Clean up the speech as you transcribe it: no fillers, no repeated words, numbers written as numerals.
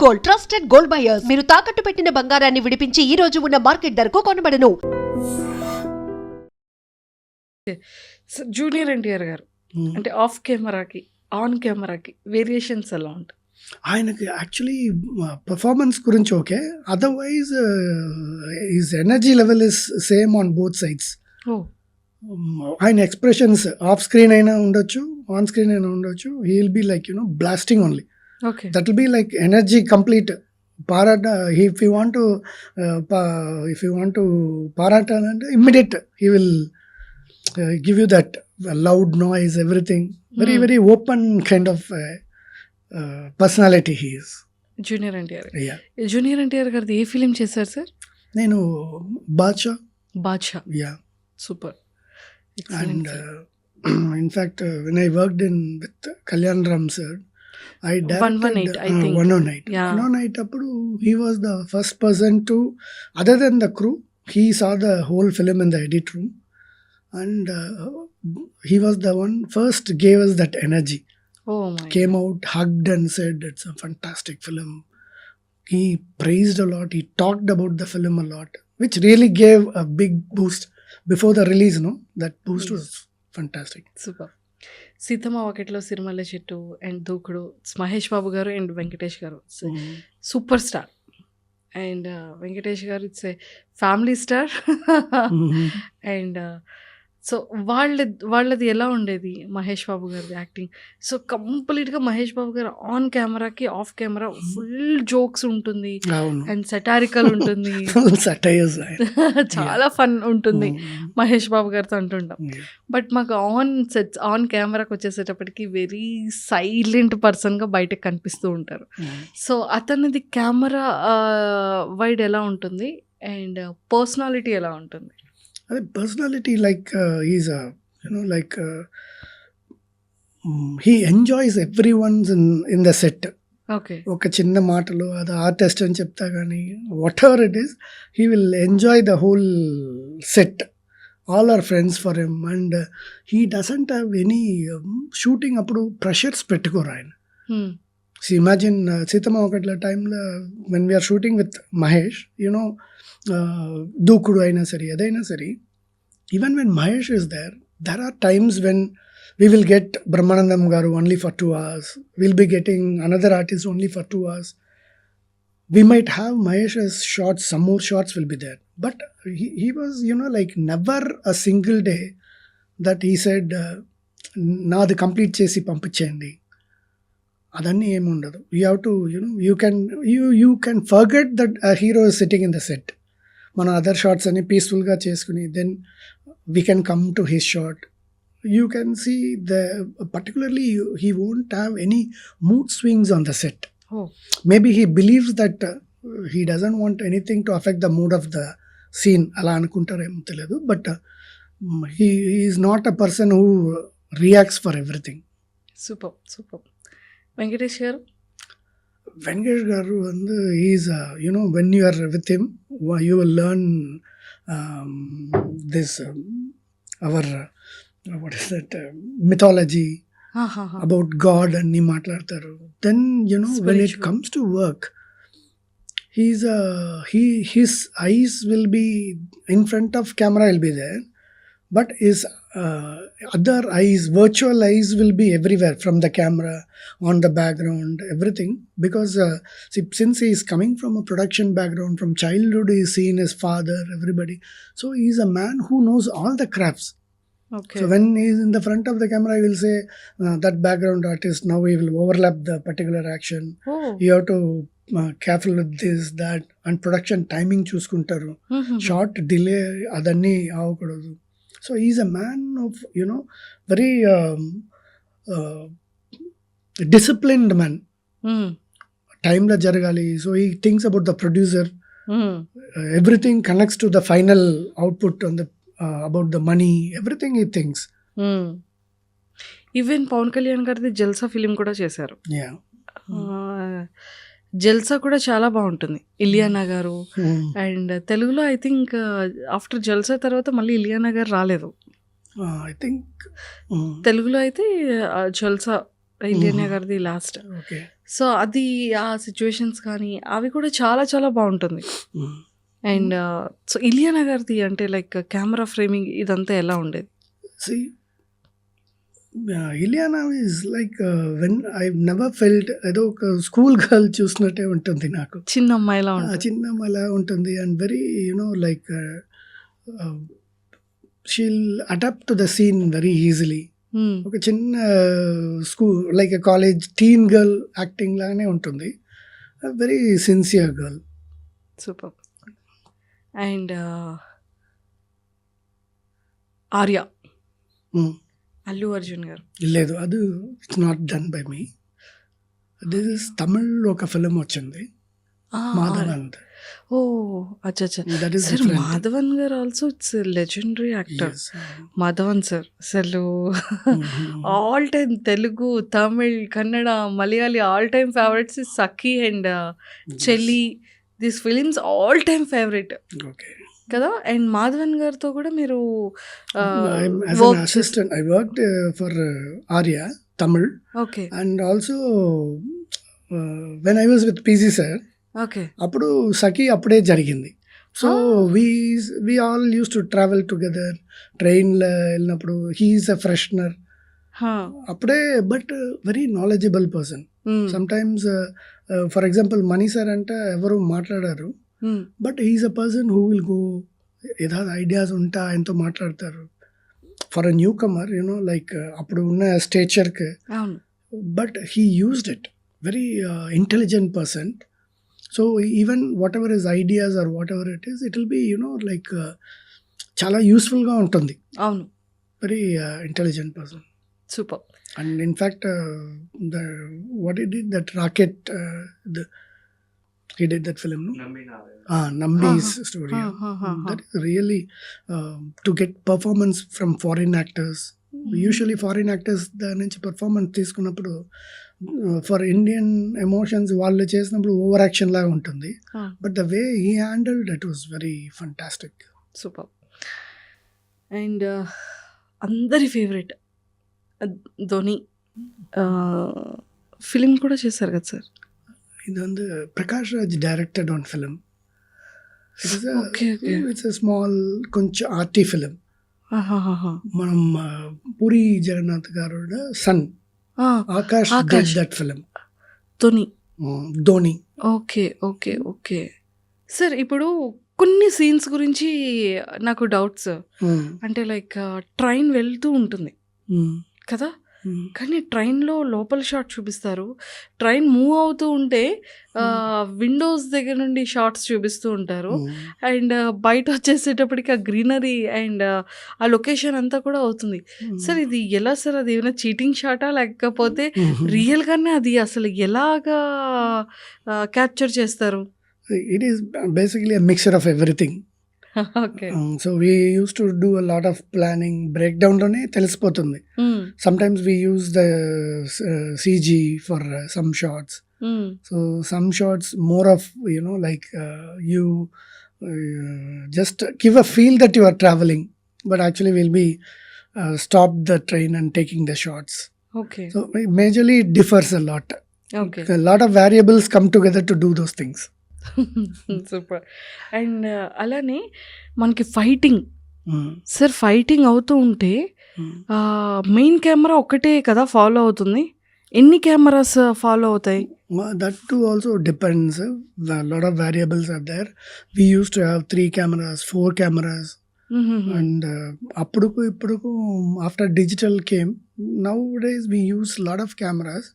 Gold, trusted gold buyers. మీరు తాకట్టు పెట్టిన బంగారాన్ని విడిపించి ఈ రోజు ఉన్న మార్కెట్ ధరకు కొనబడను. జూనియర్ ఎన్టీఆర్ గారు అంటే ఆఫ్ కెమెరాకి ఆన్ కెమెరాకి వేరియేషన్స్ ఎలా ఉంటాయి? ఆయనకి యాక్చువల్లీ పర్ఫార్మెన్స్ గురించి okay, otherwise his energy level is same on both sides. ఓ ఆయన ఎక్స్ప్రెషన్స్ ఆఫ్ స్క్రీన్ అయినా ఉండొచ్చు, ఆన్ స్క్రీన్ అయినా ఉండొచ్చు. He will be like blasting only. Okay. That will be like energy complete. పారాట ఇఫ్ యూ వాంట్ టు పారాటాలంటే immediate he will give you that loud noise, everything. Very open kind of personality he is. Junior NTR. Yeah. Junior NTR గారిది ఏ film చేశారు sir? నేను Baadshah. Baadshah. Yeah. Super. And in fact, when I worked with Kalyan Ram sir, I directed 118, I think. 118. Yeah. 118 appudu he was the first person to, other than the crew, he saw the whole film in the edit room, and he was the one first gave us that energy. Oh my. Came out, hugged and said it's a fantastic film. He praised a lot, he talked about the film a lot, which really gave a big boost before the release. That boost was fantastic. Super. Seethamma Vakitlo Sirimalle చెట్టు and దూకుడు, మహేష్ బాబు గారు and Venkatesh గారు super star. And Venkatesh గారు it's a family star. And so వాళ్ళది ఎలా ఉండేది మహేష్ బాబు గారిది acting? So కంప్లీట్గా మహేష్ బాబు గారు ఆన్ కెమెరాకి ఆఫ్ కెమెరా ఫుల్ జోక్స్ ఉంటుంది అండ్ సెటారికల్ ఉంటుంది. Satires. చాలా ఫన్ ఉంటుంది మహేష్ బాబు గారితో అంటుంటాం. బట్ మాకు ఆన్ కెమెరాకి వచ్చేసేటప్పటికి వెరీ సైలెంట్ పర్సన్గా బయటకు కనిపిస్తూ ఉంటారు. సో అతనిది కెమెరా వైడ్ ఎలా ఉంటుంది అండ్ పర్సనాలిటీ ఎలా ఉంటుంది? అదే personality like his he enjoys every ones in the set. Okay. ఒక చిన్న మాటలో అది ఆర్టిస్ట్ అని చెప్తా కానీ whatever it is, he will enjoy the whole set. All are friends for him and he doesn't have any shooting అప్పుడు pressures పెట్టుకోరు ఆయన. సో ఇమాజిన్ సీతమ్మ ఒకట్ల టైంలో when we are shooting with Mahesh, Dookudu అయినా సరే ఏదైనా సరే, even when Mahesh is there are times when we will get Brahmanandam garu only for 2 hours. We'll be getting another artist only for 2 hours. We might have Mahesh's shots, some more shots will be there. But he was, like never a single day that he said, naadi complete chesi pampicheyandi. Adanni em undadu. You have to, you can forget that a hero is sitting in the set. Mana other shots ani peaceful ga cheskuni, then we can come to his shot. You can see particularly he won't have any mood swings on the set. Oh. Maybe he believes that he doesn't want anything to affect the mood of the scene. Ala anukuntaremo teladu, but he is not a person who reacts for everything. Super. Venkatesh garu? Venkatesh garu he is when you are with him, you will learn this our what is that mythology about God and ni maatladtaru. Then when it comes to work, his eyes will be in front of camera, will be there, but his other eyes, virtual eyes, will be everywhere, from the camera, on the background, everything, because since he is coming from a production background, from childhood he is seen his father, everybody, so he is a man who knows all the crafts. Okay. So when he is in the front of the camera, I will say that background artist, now he will overlap the particular action. Oh. You have to careful with this, that, and production timing chuskuntaru. Short delay adanni avakudadu. So he is a man of very disciplined man. Time la jaragali. So he thinks about the producer. Everything connects to the final output on the about the money, everything he thinks. Even Pawan Kalyan గారిది Jalsa film కూడా చేశారు. Yeah. జల్సా కూడా చాలా బాగుంటుంది. ఇలియానా గారు and తెలుగులో I think after జల్సా తర్వాత మళ్ళీ ఇలియానా గారు రాలేదు. I think తెలుగులో అయితే జల్సా ఇలియానా గారిది లాస్ట్. ఓకే. సో అది ఆ సిచ్యువేషన్స్ కానీ అవి కూడా చాలా చాలా బాగుంటుంది. అండ్ సో ఇలియానా గారిది అంటే లైక్ కెమెరా ఫ్రేమింగ్ ఇదంతా ఎలా ఉండేది? See, Ileana is like when I never felt ఏదో ఒక స్కూల్ గర్ల్ చూసినట్టే ఉంటుంది నాకు. చిన్న అమ్మాయిలా ఉంటుంది. చిన్న అలా ఉంటుంది and very like she'll adapt to the scene very easily. ఒక చిన్న school like college teen girl acting లాగానే ఉంటుంది. Very sincere girl. Super. And Arya, Allu Arjun గారు. లేదు, అది it's not done by me. This is Tamil ఒక ఫిలిం వచ్చింది, మాధవన్. ఓ అచ్చా. That is sir different. Madhavan గారు also it's legendary actor. Yes. Madhavan sir అసలు Mhm. All time Telugu, Tamil, Kannada, Malayali all time favourites Sakhi and Cheli. These films all time favourite Okay. కదా. And Madhavan గారితో కూడా మీరు As an assistant, I worked for Arya, Tamil, okay and also when I was with PG sir, okay అప్పుడు సఖీ అప్పుడే జరిగింది. So we all used to travel together, ట్రైన్లో వెళ్ళినప్పుడు. He's a freshener అప్పుడే, but very knowledgeable person. Sometimes for example Mani sir అంటే ఎవరు మాట్లాడారు, but he's a person who will go, ఏదైనా ఐడియాస్ ఉంటా ఆయనతో మాట్లాడతారు. For a newcomer like అప్పుడు ఉన్న స్టేచర్కి, అవును. But he used it. Very intelligent person. So even whatever is ideas or whatever it is, it will be like చాలా యూస్ఫుల్గా ఉంటుంది. అవును. Very intelligent person. Super. And in fact, what he did, that Rocket, he did that film, no? Nambi's story. That is really to get performance from foreign actors. Usually foreign actors దాని నుంచి performance తీసుకున్నప్పుడు for Indian emotions వాళ్ళు చేసినప్పుడు over action లాగా ఉంటుంది. But the way he handle that was very fantastic. Super. And అందరి favourite Dhoni film కూడా చేశారు కదా సార్. இது வந்து பிரகாஷ் ராஜ் டைரக்டட் ஆன் film. Okay. It's a small కొంచెం ఆర్టీ ఫిలిం. మనం పూరి జగన్నాథ్ గారు son Akash did that film. Dhoni. Okay. Sir ఇప్పుడు కొన్ని సీన్స్ గురించి నాకు డౌట్స్. అంటే లైక్ ట్రైన్ వెళ్తూ ఉంటుంది కదా, కానీ ట్రైన్లో లోపల షాట్ చూపిస్తారు. ట్రైన్ మూవ్ అవుతూ ఉంటే విండోస్ దగ్గర నుండి షార్ట్స్ చూపిస్తూ ఉంటారు. అండ్ బయట వచ్చేసేటప్పటికి ఆ గ్రీనరీ అండ్ ఆ లొకేషన్ అంతా కూడా అవుతుంది. సార్ ఇది ఎలా సార్? అది ఏమైనా చీటింగ్ షాటా లేకపోతే రియల్గానే అది అసలు ఎలాగా క్యాప్చర్ చేస్తారు? It is basically a mixture of everything. Okay. So we used to do a lot of planning. Breakdown లోనే తెలిసిపోతుంది. Sometimes we use the CG for some shots. So some shots more of like you just give a feel that you are traveling, but actually we'll be stop the train and taking the shots. Okay. So majorly it differs a lot. Okay. A lot of variables come together to do those things. Super. And అలానే మనకి fighting, sir fighting అవుతూ ఉంటే main camera ఒకటే కదా follow అవుతుంది? ఎన్ని cameras follow అవుతాయి? That too also depends. A lot of variables are there. We used to have 3 cameras, 4 cameras. And appuduku ippuduku after digital came, nowadays we use lot of cameras.